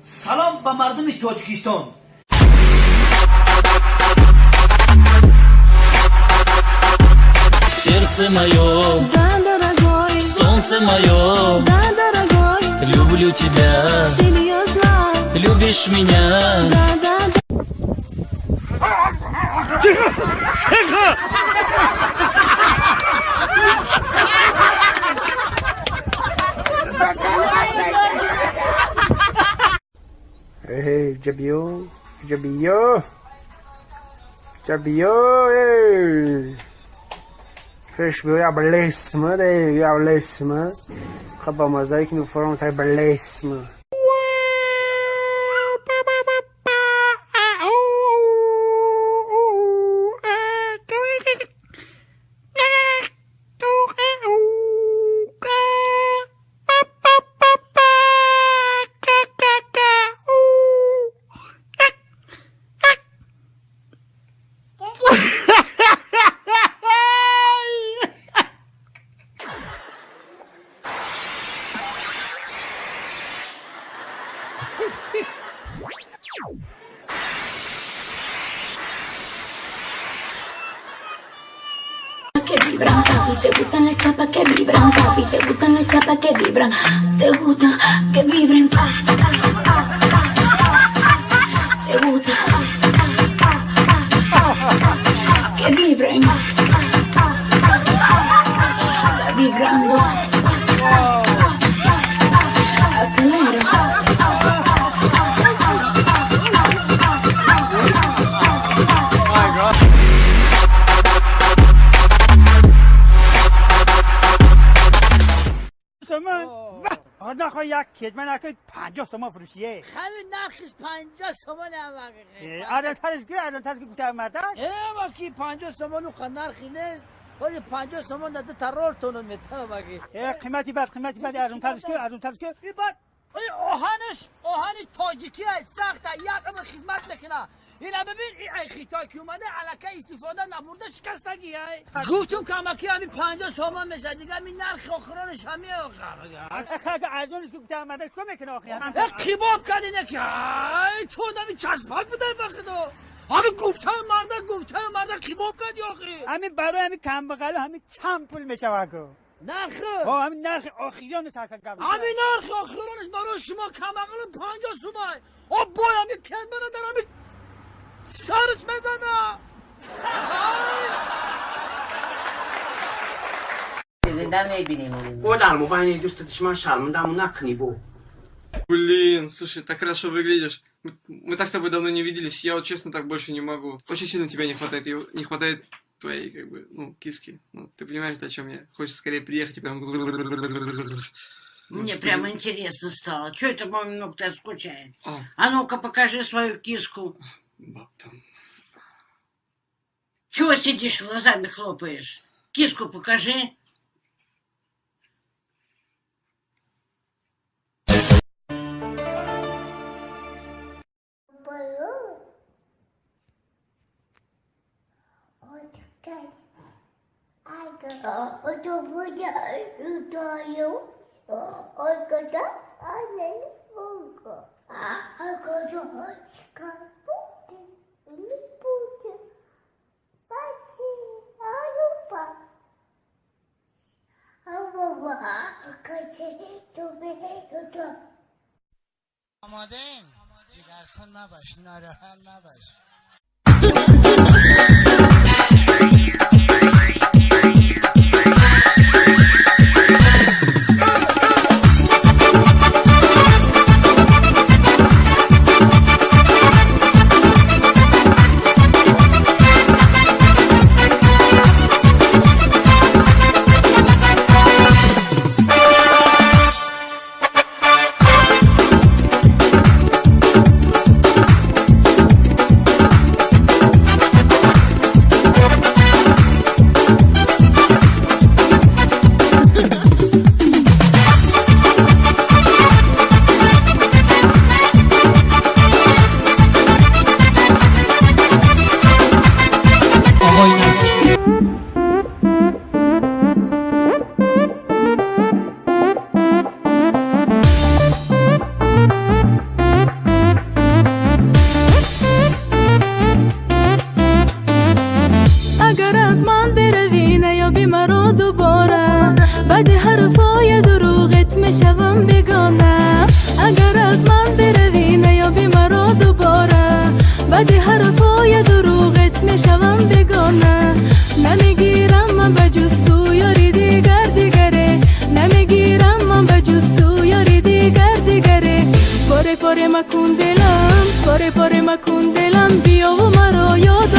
سلام به مردم تاجیکستان. Сердце мое, Да, дорогой, солнце мое, да, дорогой, люблю тебя, серьезно, любишь меня. да, да, да. Jabio, Jabio, Jabio, Fish be a belíssima, de a belíssima. Acaba mas aí que no foram tá belíssima. Que vibran, papi, te gustan las chapas que vibran, papi, te gustan las chapas que vibran, te gusta que vibren, te gusta que vibren, va vibrando, acelero. آدم خواهی یک کدمه نکنید 50 تومان فروشیه همین نرخش 50 تومن هم آدم ترش گفته مردک با کی 50 تومن و نرخی نیست ولی 50 تومن داده ترول تونون میتونه بگی قیمتی بد ارزون ترش که این بعد آهن تاجیکی هست سخته یک عمر خدمت میکنه اینا ببین این خیتای که اومده علکه استفاده نبورده شکستگی گفتم کمکی همین 50 تومن میشه دیگه همین نرخ آخرانش همین آخر ارزونش که گفته مردک چکا میکنه آخی کباب کردینه که تو همین چسبات بده بخدا همین گفته مرده کباب کردی آخی همین برای همین کم بغله همین چند پول میشه واگو نرخ همین نرخ آخریان سرکن قبل همین نرخ آخرانش برای شما کم بغل 50 تومن بای همین کدمه در همین سرش بزنه زنده میبینیم О, да, мы ваня идешь, ты шарм, да, мы на книгу. Блин, слушай, так хорошо выглядишь. Мы так с тобой давно не виделись, я вот честно так больше не могу. Очень сильно тебя не хватает, и не хватает твоей, как бы, ну, киски. Ну, ты понимаешь, о чем я? Хочется скорее приехать и прям... Мне прямо интересно стало. Чего это мой много-то скучает? А. А ну-ка покажи свою киску. Баб там... Чего сидишь, глазами хлопаешь? Киску покажи. آمادین جگرخون نباش ناراحت نباش پاره مکن دلم، پاره پاره مکن دلم، بیا و مرا یاد